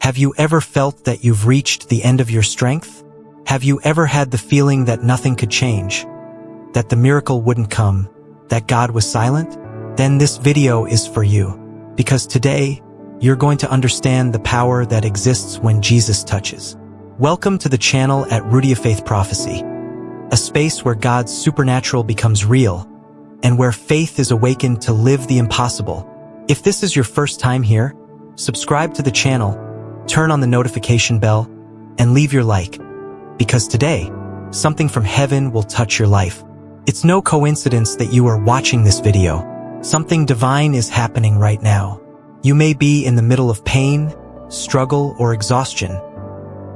Have you ever felt that you've reached the end of your strength? Have you ever had the feeling that nothing could change? That the miracle wouldn't come? That God was silent? Then this video is for you. Because today, you're going to understand the power that exists when Jesus touches. Welcome to the channel at Root of Faith Prophecy, a space where God's supernatural becomes real, and where faith is awakened to live the impossible. If this is your first time here, subscribe to the channel, turn on the notification bell, and leave your like, because today, something from heaven will touch your life. It's no coincidence that you are watching this video. Something divine is happening right now. You may be in the middle of pain, struggle, or exhaustion,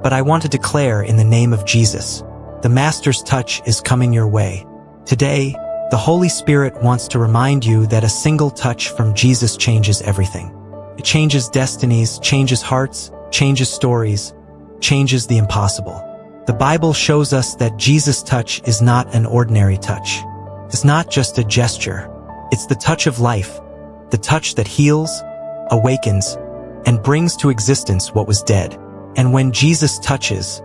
but I want to declare in the name of Jesus, the Master's touch is coming your way. Today, the Holy Spirit wants to remind you that a single touch from Jesus changes everything. It changes destinies, changes hearts, changes stories, changes the impossible. The Bible shows us that Jesus' touch is not an ordinary touch. It's not just a gesture. It's the touch of life, the touch that heals, awakens, and brings to existence what was dead. And when Jesus touches,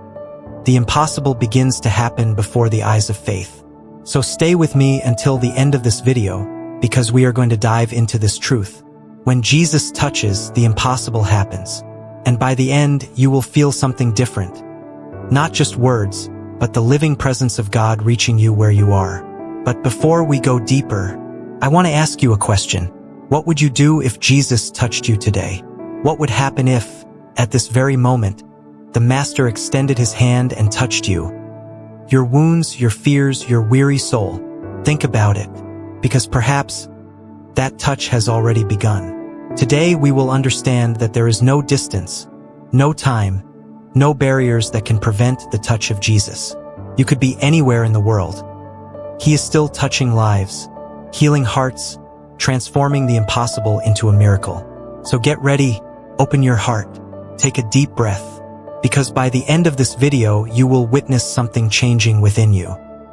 the impossible begins to happen before the eyes of faith. So stay with me until the end of this video, because we are going to dive into this truth. When Jesus touches, the impossible happens. And by the end, you will feel something different. Not just words, but the living presence of God reaching you where you are. But before we go deeper, I want to ask you a question. What would you do if Jesus touched you today? What would happen if, at this very moment, the Master extended his hand and touched you? Your wounds, your fears, your weary soul. Think about it, because perhaps that touch has already begun. Today we will understand that there is no distance, no time, no barriers that can prevent the touch of Jesus. You could be anywhere in the world. He is still touching lives, healing hearts, transforming the impossible into a miracle. So get ready, open your heart, take a deep breath, because by the end of this video you will witness something changing within you,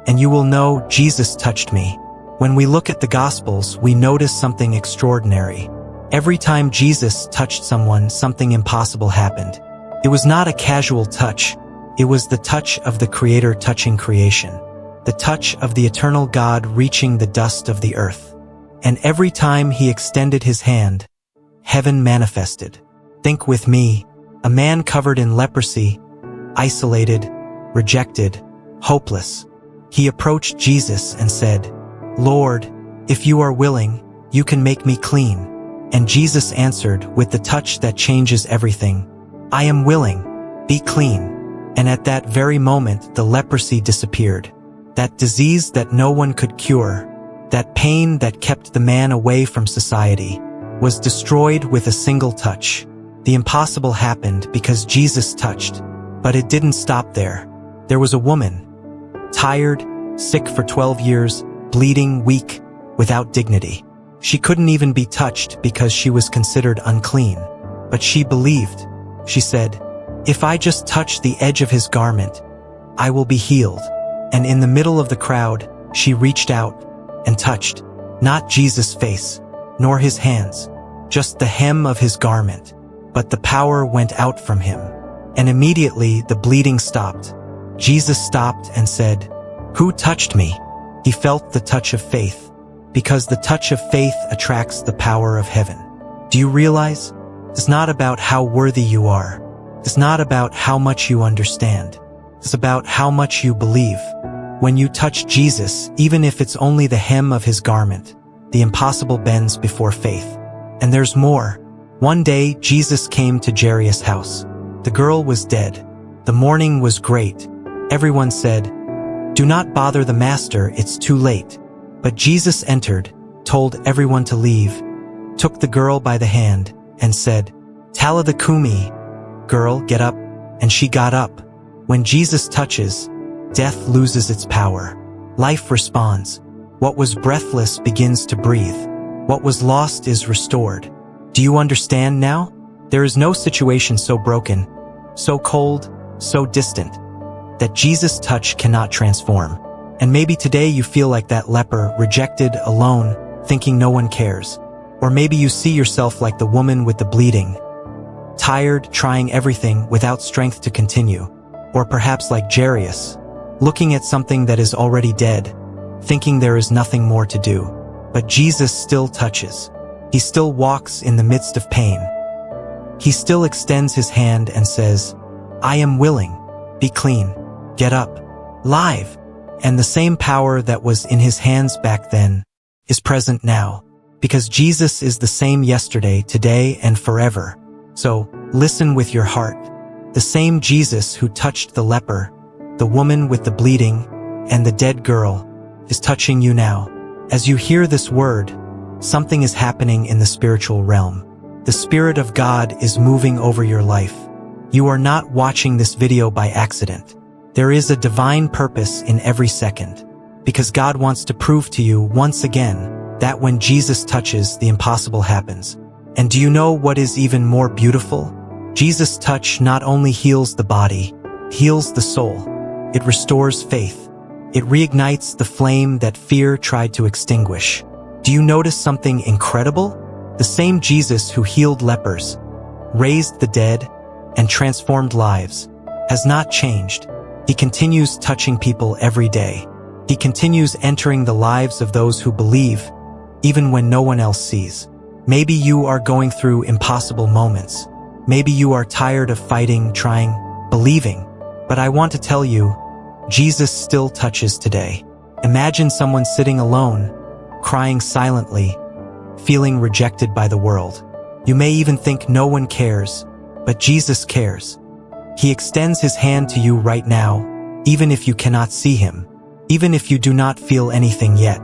and you will know Jesus touched me. When we look at the Gospels, we notice something extraordinary. Every time Jesus touched someone, something impossible happened. It was not a casual touch. It was the touch of the Creator touching creation. The touch of the eternal God reaching the dust of the earth. And every time he extended his hand, heaven manifested. Think with me, a man covered in leprosy, isolated, rejected, hopeless. He approached Jesus and said, "Lord, if you are willing, you can make me clean." And Jesus answered with the touch that changes everything, "I am willing, be clean." And at that very moment, the leprosy disappeared. That disease that no one could cure, that pain that kept the man away from society, was destroyed with a single touch. The impossible happened because Jesus touched, but it didn't stop there. There was a woman, tired, sick for 12 years, bleeding, weak, without dignity. She couldn't even be touched because she was considered unclean. But she believed. She said, "If I just touch the edge of his garment, I will be healed." And in the middle of the crowd, she reached out and touched, not Jesus' face, nor his hands, just the hem of his garment. But the power went out from him, and immediately the bleeding stopped. Jesus stopped and said, "Who touched me?" He felt the touch of faith, because the touch of faith attracts the power of heaven. Do you realize? It's not about how worthy you are. It's not about how much you understand. It's about how much you believe. When you touch Jesus, even if it's only the hem of his garment, the impossible bends before faith. And there's more. One day, Jesus came to Jairus' house. The girl was dead. The morning was great. Everyone said, "Do not bother the Master, it's too late." But Jesus entered, told everyone to leave, took the girl by the hand, and said, "Talitha cumi," girl, get up. And she got up. When Jesus touches, death loses its power. Life responds. What was breathless begins to breathe. What was lost is restored. Do you understand now? There is no situation so broken, so cold, so distant, that Jesus' touch cannot transform. And maybe today you feel like that leper, rejected, alone, thinking no one cares. Or maybe you see yourself like the woman with the bleeding, tired, trying everything without strength to continue. Or perhaps like Jairus, looking at something that is already dead, thinking there is nothing more to do. But Jesus still touches. He still walks in the midst of pain. He still extends his hand and says, "I am willing. Be clean. Get up. Live." And the same power that was in his hands back then is present now, because Jesus is the same yesterday, today, and forever. So, listen with your heart. The same Jesus who touched the leper, the woman with the bleeding, and the dead girl is touching you now. As you hear this word, something is happening in the spiritual realm. The Spirit of God is moving over your life. You are not watching this video by accident. There is a divine purpose in every second, because God wants to prove to you once again that when Jesus touches, the impossible happens. And do you know what is even more beautiful? Jesus' touch not only heals the body, heals the soul. It restores faith. It reignites the flame that fear tried to extinguish. Do you notice something incredible? The same Jesus who healed lepers, raised the dead, and transformed lives has not changed. He continues touching people every day. He continues entering the lives of those who believe, even when no one else sees. Maybe you are going through impossible moments. Maybe you are tired of fighting, trying, believing. But I want to tell you, Jesus still touches today. Imagine someone sitting alone, crying silently, feeling rejected by the world. You may even think no one cares, but Jesus cares. He extends his hand to you right now, even if you cannot see him, even if you do not feel anything yet.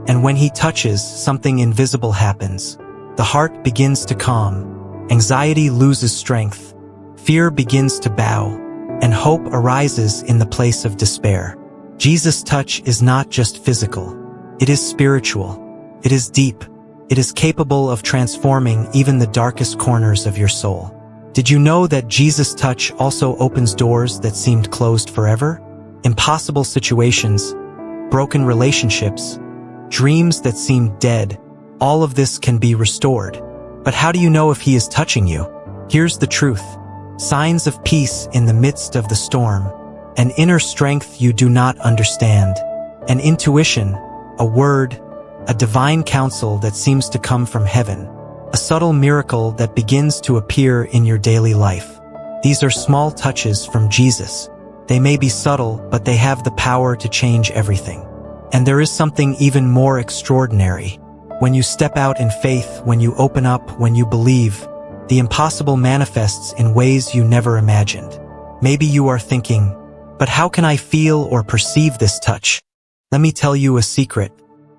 And when he touches, something invisible happens. The heart begins to calm, anxiety loses strength, fear begins to bow, and hope arises in the place of despair. Jesus' touch is not just physical. It is spiritual. It is deep. It is capable of transforming even the darkest corners of your soul. Did you know that Jesus' touch also opens doors that seemed closed forever? Impossible situations, broken relationships, dreams that seemed dead, all of this can be restored. But how do you know if he is touching you? Here's the truth. Signs of peace in the midst of the storm, an inner strength you do not understand, an intuition, a word, a divine counsel that seems to come from heaven, a subtle miracle that begins to appear in your daily life. These are small touches from Jesus. They may be subtle, but they have the power to change everything. And there is something even more extraordinary. When you step out in faith, when you open up, when you believe, the impossible manifests in ways you never imagined. Maybe you are thinking, but how can I feel or perceive this touch? Let me tell you a secret.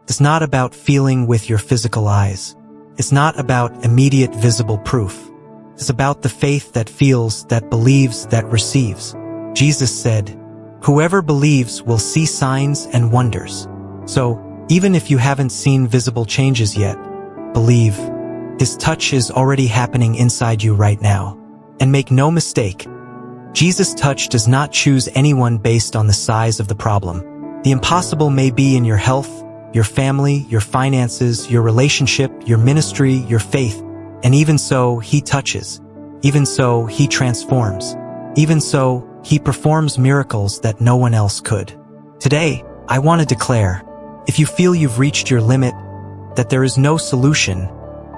It's not about feeling with your physical eyes. It's not about immediate visible proof. It's about the faith that feels, that believes, that receives. Jesus said, "Whoever believes will see signs and wonders." So, even if you haven't seen visible changes yet, believe. His touch is already happening inside you right now. And make no mistake, Jesus' touch does not choose anyone based on the size of the problem. The impossible may be in your health, your family, your finances, your relationship, your ministry, your faith, and even so, he touches. Even so, he transforms. Even so, he performs miracles that no one else could. Today, I want to declare, if you feel you've reached your limit, that there is no solution,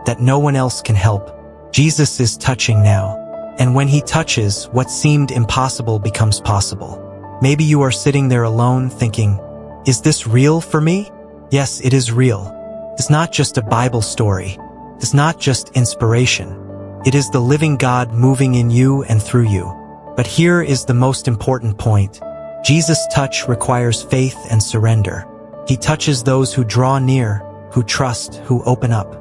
that no one else can help, Jesus is touching now. And when he touches, what seemed impossible becomes possible. Maybe you are sitting there alone thinking, is this real for me? Yes, it is real. It's not just a Bible story. It's not just inspiration. It is the living God moving in you and through you. But here is the most important point. Jesus' touch requires faith and surrender. He touches those who draw near, who trust, who open up.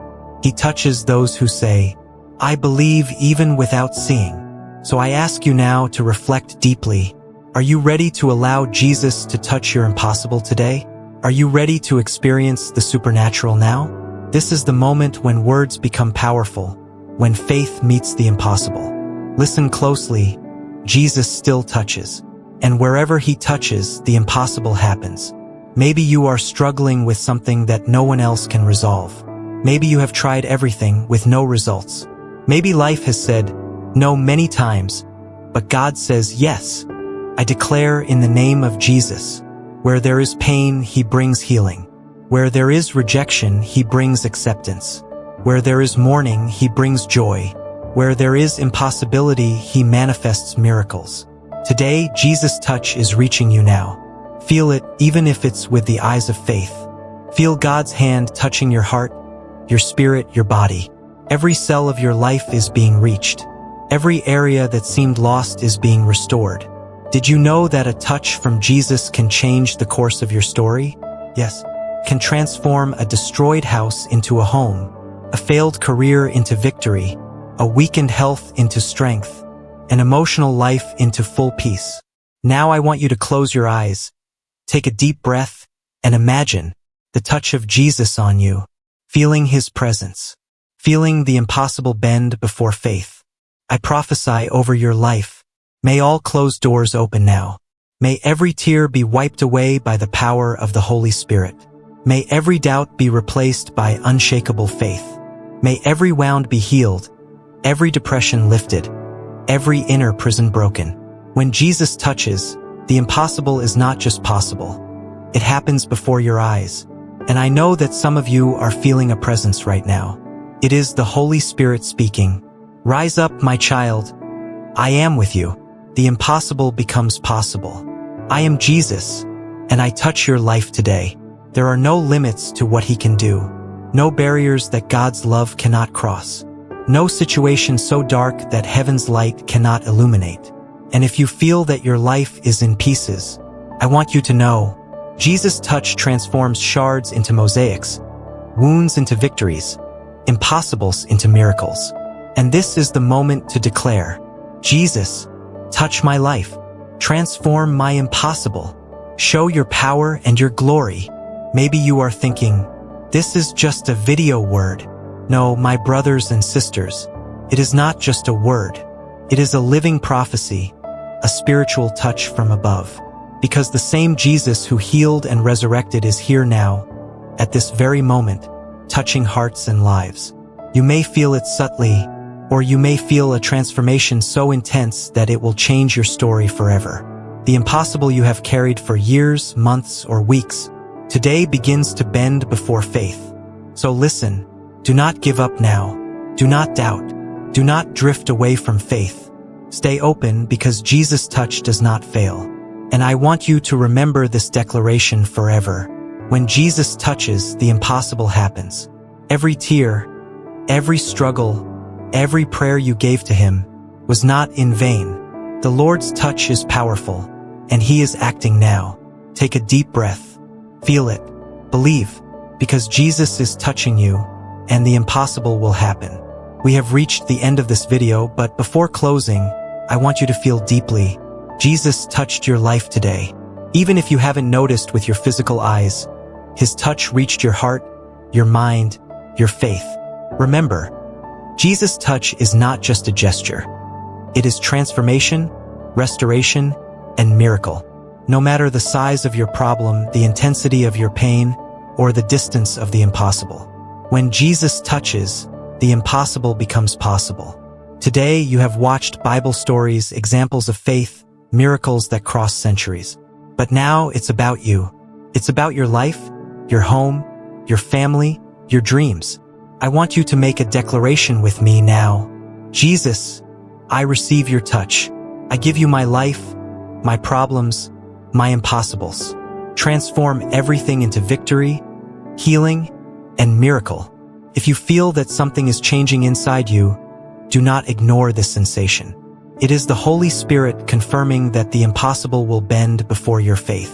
He touches those who say, I believe even without seeing. So I ask you now to reflect deeply. Are you ready to allow Jesus to touch your impossible today? Are you ready to experience the supernatural now? This is the moment when words become powerful, when faith meets the impossible. Listen closely. Jesus still touches. And wherever he touches, the impossible happens. Maybe you are struggling with something that no one else can resolve. Maybe you have tried everything with no results. Maybe life has said, No, many times. But God says yes. I declare in the name of Jesus. Where there is pain, He brings healing. Where there is rejection, He brings acceptance. Where there is mourning, He brings joy. Where there is impossibility, He manifests miracles. Today, Jesus' touch is reaching you now. Feel it, even if it's with the eyes of faith. Feel God's hand touching your heart, your spirit, your body. Every cell of your life is being reached. Every area that seemed lost is being restored. Did you know that a touch from Jesus can change the course of your story? Yes. Can transform a destroyed house into a home, a failed career into victory, a weakened health into strength, an emotional life into full peace. Now I want you to close your eyes, take a deep breath, and imagine the touch of Jesus on you, feeling His presence, feeling the impossible bend before faith. I prophesy over your life. May all closed doors open now. May every tear be wiped away by the power of the Holy Spirit. May every doubt be replaced by unshakable faith. May every wound be healed, every depression lifted, every inner prison broken. When Jesus touches, the impossible is not just possible. It happens before your eyes. And I know that some of you are feeling a presence right now. It is the Holy Spirit speaking. Rise up, my child. I am with you. The impossible becomes possible. I am Jesus, and I touch your life today. There are no limits to what He can do. No barriers that God's love cannot cross. No situation so dark that heaven's light cannot illuminate. And if you feel that your life is in pieces, I want you to know, Jesus' touch transforms shards into mosaics, wounds into victories, impossibles into miracles. And this is the moment to declare, Jesus, touch my life, transform my impossible, show your power and your glory. Maybe you are thinking, this is just a video word. No, my brothers and sisters, it is not just a word. It is a living prophecy, a spiritual touch from above. Because the same Jesus who healed and resurrected is here now, at this very moment, touching hearts and lives. You may feel it subtly, or you may feel a transformation so intense that it will change your story forever. The impossible you have carried for years, months, or weeks, today begins to bend before faith. So listen, do not give up now. Do not doubt. Do not drift away from faith. Stay open because Jesus' touch does not fail. And I want you to remember this declaration forever. When Jesus touches, the impossible happens. Every tear, every struggle, every prayer you gave to Him was not in vain. The Lord's touch is powerful, and He is acting now. Take a deep breath. Feel it. Believe, because Jesus is touching you, and the impossible will happen. We have reached the end of this video, but before closing, I want you to feel deeply. Jesus touched your life today. Even if you haven't noticed with your physical eyes, His touch reached your heart, your mind, your faith. Remember, Jesus' touch is not just a gesture. It is transformation, restoration, and miracle. No matter the size of your problem, the intensity of your pain, or the distance of the impossible. When Jesus touches, the impossible becomes possible. Today, you have watched Bible stories, examples of faith, miracles that cross centuries. But now it's about you. It's about your life, your home, your family, your dreams. I want you to make a declaration with me now. Jesus, I receive your touch. I give you my life, my problems, my impossibles. Transform everything into victory, healing, and miracle. If you feel that something is changing inside you, do not ignore this sensation. It is the Holy Spirit confirming that the impossible will bend before your faith.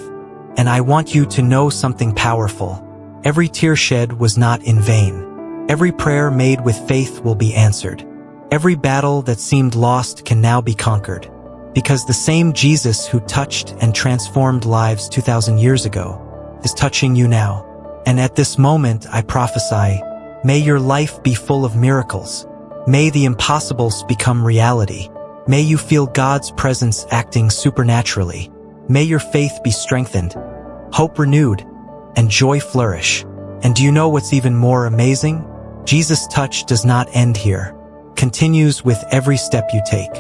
And I want you to know something powerful. Every tear shed was not in vain. Every prayer made with faith will be answered. Every battle that seemed lost can now be conquered. Because the same Jesus who touched and transformed lives 2,000 years ago is touching you now. And at this moment I prophesy, may your life be full of miracles. May the impossibles become reality. May you feel God's presence acting supernaturally. May your faith be strengthened, hope renewed, and joy flourish. And do you know what's even more amazing? Jesus' touch does not end here. continues with every step you take.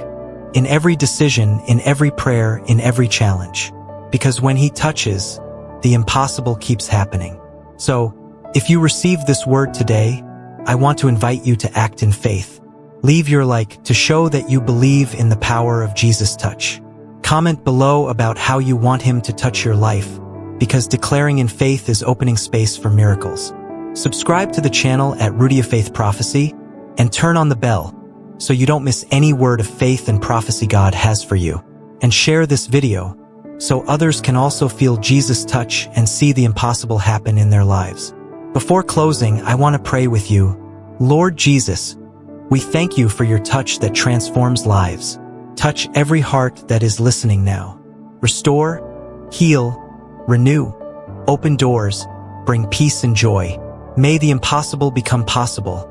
In every decision, in every prayer, in every challenge. Because when He touches, the impossible keeps happening. So, if you receive this word today, I want to invite you to act in faith. Leave your like to show that you believe in the power of Jesus' touch. Comment below about how you want Him to touch your life, because declaring in faith is opening space for miracles. Subscribe to the channel at Root of Faith Prophecy and turn on the bell so you don't miss any word of faith and prophecy God has for you. And share this video so others can also feel Jesus' touch and see the impossible happen in their lives. Before closing, I want to pray with you. Lord Jesus, we thank you for your touch that transforms lives. Touch every heart that is listening now. Restore, heal, renew, open doors, bring peace and joy. May the impossible become possible,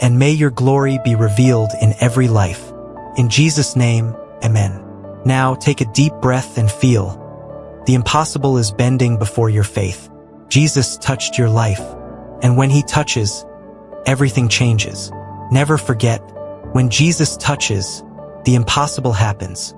and may your glory be revealed in every life. In Jesus' name, amen. Now take a deep breath and feel. The impossible is bending before your faith. Jesus touched your life, and when He touches, everything changes. Never forget, when Jesus touches, the impossible happens.